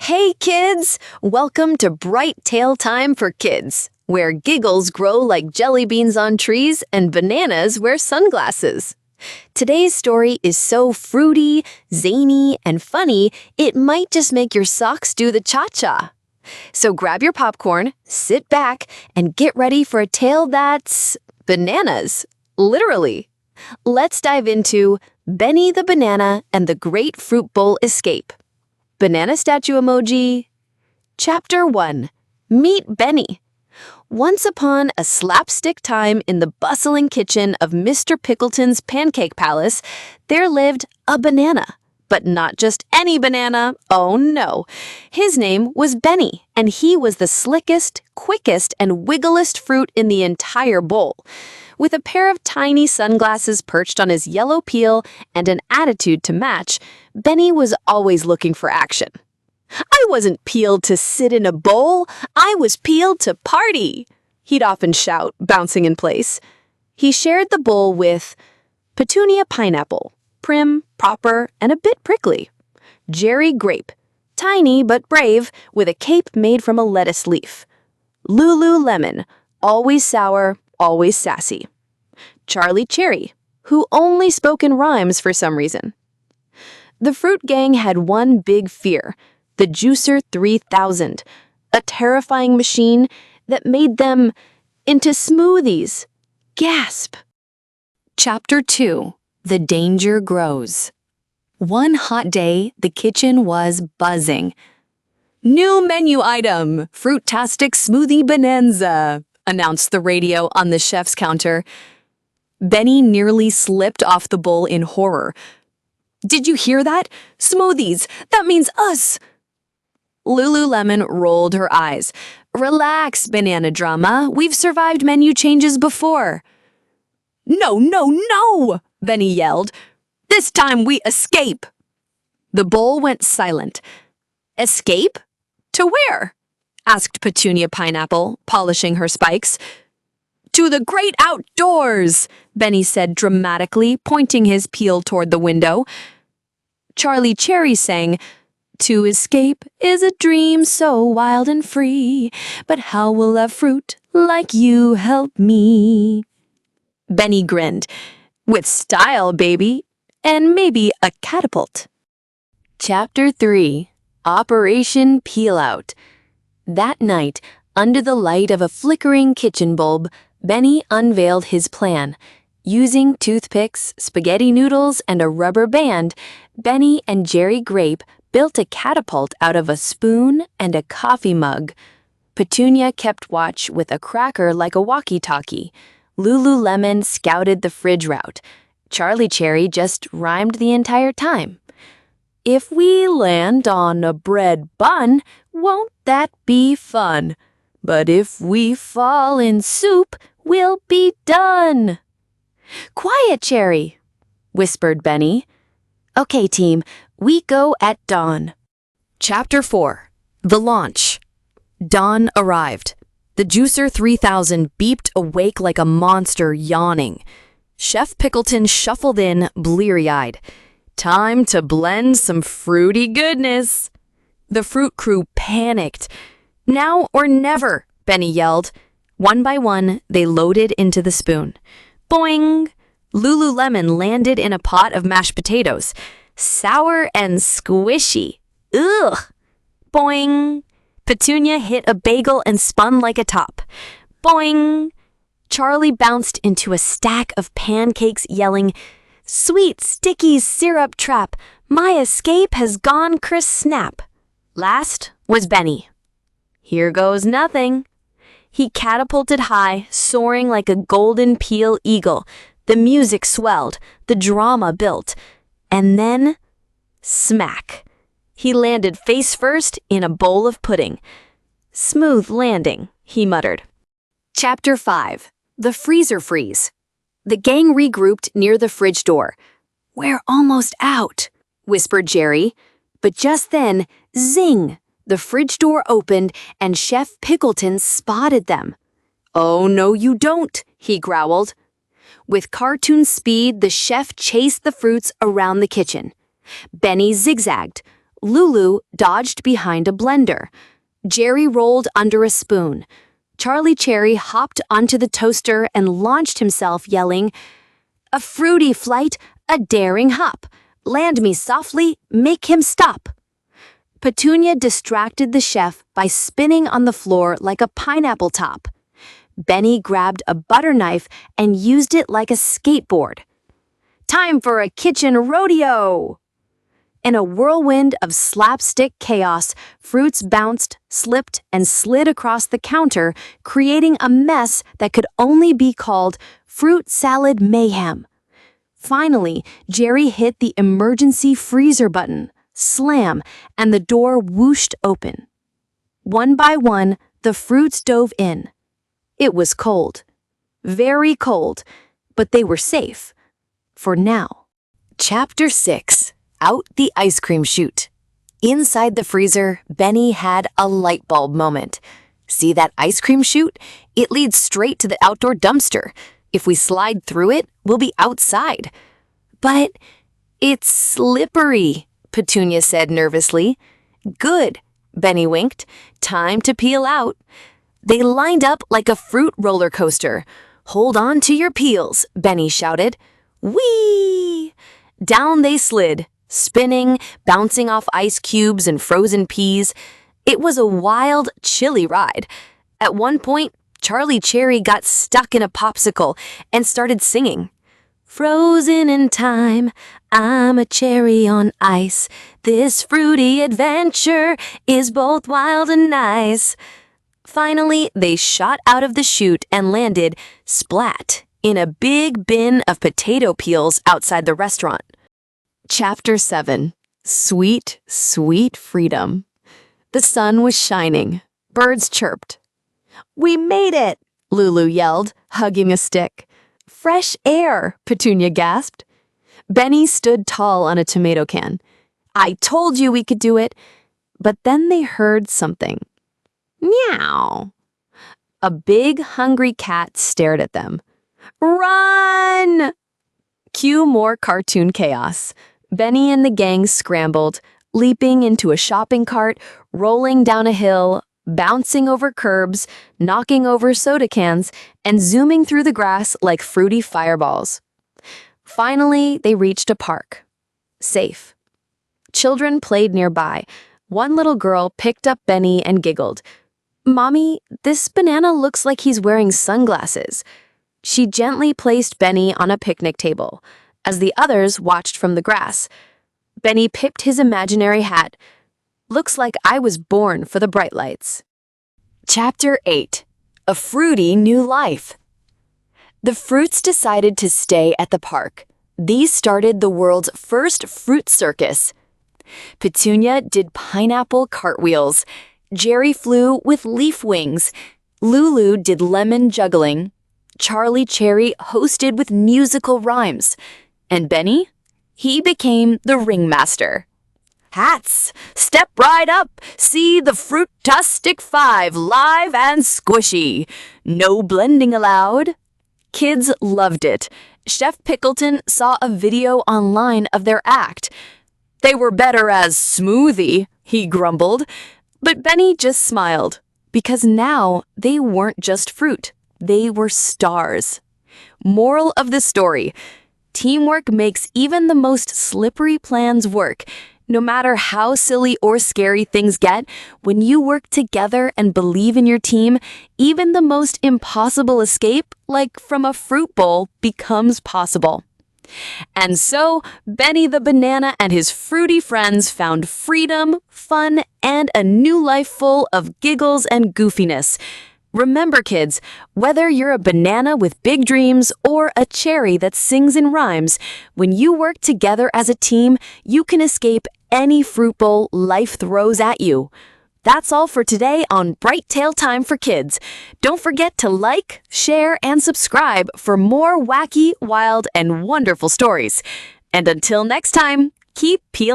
Hey kids! Welcome to Bright Tale Time for Kids, where giggles grow like jelly beans on trees and bananas wear sunglasses. Today's story is so fruity, zany, and funny, it might just make your socks do the cha-cha. So grab your popcorn, sit back, and get ready for a tale that's bananas, literally. Let's dive into Benny the Banana and the Great Fruit Bowl Escape. Banana statue emoji. Chapter 1. Meet Benny. Once upon a slapstick time in the bustling kitchen of Mr. Pickleton's Pancake Palace, there lived a banana. But not just any banana, oh no. His name was Benny, and he was the slickest, quickest, and wigglest fruit in the entire bowl. With a pair of tiny sunglasses perched on his yellow peel and an attitude to match, Benny was always looking for action. "I wasn't peeled to sit in a bowl, I was peeled to party," he'd often shout, bouncing in place. He shared the bowl with Petunia Pineapple, prim, proper, and a bit prickly. Gerry Grape, tiny but brave, with a cape made from a lettuce leaf. Lulu Lemon, always sour, always sassy. Charlie Cherry, who only spoke in rhymes for some reason. The fruit gang had one big fear, the Juicer 3000, a terrifying machine that made them into smoothies. Gasp! Chapter 2. The Danger Grows. One hot day, the kitchen was buzzing. "New menu item, Fruitastic Smoothie Bonanza," announced the radio on the chef's counter. Benny nearly slipped off the bowl in horror. "Did you hear that? Smoothies! That means us!" Lulu Lemon rolled her eyes. "Relax, Banana Drama. We've survived menu changes before." "No, no, no!" Benny yelled. "This time we escape!" The bowl went silent. "Escape? To where?" asked Petunia Pineapple, polishing her spikes. "To the great outdoors," Benny said dramatically, pointing his peel toward the window. Charlie Cherry sang, "To escape is a dream so wild and free, but how will a fruit like you help me?" Benny grinned. "With style, baby, and maybe a catapult." Chapter 3. Operation Peel Out. That night, under the light of a flickering kitchen bulb, Benny unveiled his plan. Using toothpicks, spaghetti noodles, and a rubber band, Benny and Gerry Grape built a catapult out of a spoon and a coffee mug. Petunia kept watch with a cracker like a walkie-talkie. Lulu Lemon scouted the fridge route. Charlie Cherry just rhymed the entire time. "If we land on a bread bun, won't that be fun? But if we fall in soup, we'll be done." "Quiet, Cherry," whispered Benny. "Okay, team, we go at dawn." Chapter 4. The Launch. Dawn arrived. The Juicer 3000 beeped awake like a monster yawning. Chef Pickleton shuffled in, bleary-eyed. "Time to blend some fruity goodness." The fruit crew panicked. "Now or never," Benny yelled. One by one, they loaded into the spoon. Boing! Lulu Lemon landed in a pot of mashed potatoes. Sour and squishy. Ugh! Boing! Petunia hit a bagel and spun like a top. Boing! Charlie bounced into a stack of pancakes, yelling, "Sweet, sticky syrup trap! My escape has gone snap!" Last was Benny. Here goes nothing. He catapulted high, soaring like a golden peel eagle. The music swelled, the drama built. And then, smack. He landed face first in a bowl of pudding. "Smooth landing," he muttered. Chapter 5. The Freezer Freeze. The gang regrouped near the fridge door. "We're almost out," whispered Gerry. But just then, zing! The fridge door opened and Chef Pickleton spotted them. "Oh, no, you don't," he growled. With cartoon speed, the chef chased the fruits around the kitchen. Benny zigzagged. Lulu dodged behind a blender. Gerry rolled under a spoon. Charlie Cherry hopped onto the toaster and launched himself, yelling, "A fruity flight, a daring hop. Land me softly, make him stop." Petunia distracted the chef by spinning on the floor like a pineapple top. Benny grabbed a butter knife and used it like a skateboard. Time for a kitchen rodeo! In a whirlwind of slapstick chaos, fruits bounced, slipped, and slid across the counter, creating a mess that could only be called fruit salad mayhem. Finally, Gerry hit the emergency freezer button. Slam, and the door whooshed open. One by one, the fruits dove in. It was cold. Very cold, but they were safe. For now. Chapter 6. Out the ice cream chute. Inside the freezer, Benny had a light bulb moment. See that ice cream chute? It leads straight to the outdoor dumpster. If we slide through it, we'll be outside. But it's slippery, Petunia said nervously. Good, Benny winked. Time to peel out. They lined up like a fruit roller coaster. Hold on to your peels, Benny shouted. Whee! Down they slid, spinning, bouncing off ice cubes and frozen peas. It was a wild, chilly ride. At one point, Charlie Cherry got stuck in a popsicle and started singing. Frozen in time, I'm a cherry on ice. This fruity adventure is both wild and nice. Finally, they shot out of the chute and landed, splat, in a big bin of potato peels outside the restaurant. Chapter 7. Sweet, sweet freedom. The sun was shining. Birds chirped. We made it, Lulu yelled, hugging a stick. Fresh air, Petunia gasped. Benny stood tall on a tomato can. I told you we could do it. But then they heard something. Meow. A big, hungry cat stared at them. Run! Cue more cartoon chaos. Benny and the gang scrambled, leaping into a shopping cart, rolling down a hill, bouncing over curbs, knocking over soda cans, and zooming through the grass like fruity fireballs. Finally, they reached a park. Safe. Children played nearby. One little girl picked up Benny and giggled. Mommy, this banana looks like he's wearing sunglasses. She gently placed Benny on a picnic table, as the others watched from the grass. Benny pipped his imaginary hat. Looks like I was born for the bright lights. Chapter 8. A fruity new life. The fruits decided to stay at the park. These started the world's first fruit circus. Petunia did pineapple cartwheels. Gerry flew with leaf wings. Lulu did lemon juggling. Charlie Cherry hosted with musical rhymes. And Benny? He became the ringmaster. Hats, step right up, see the Fruitastic 5 live and squishy. No blending allowed. Kids loved it. Chef Pickleton saw a video online of their act. They were better as smoothie, he grumbled. But Benny just smiled, because now they weren't just fruit. They were stars. Moral of the story: teamwork makes even the most slippery plans work. No matter how silly or scary things get, when you work together and believe in your team, even the most impossible escape, like from a fruit bowl, becomes possible. And so, Benny the banana and his fruity friends found freedom, fun, and a new life full of giggles and goofiness. Remember, kids, whether you're a banana with big dreams or a cherry that sings in rhymes, when you work together as a team, you can escape any fruit bowl life throws at you. That's all for today on Bright Tail Time for Kids. Don't forget to like, share, and subscribe for more wacky, wild, and wonderful stories. And until next time, keep peeling.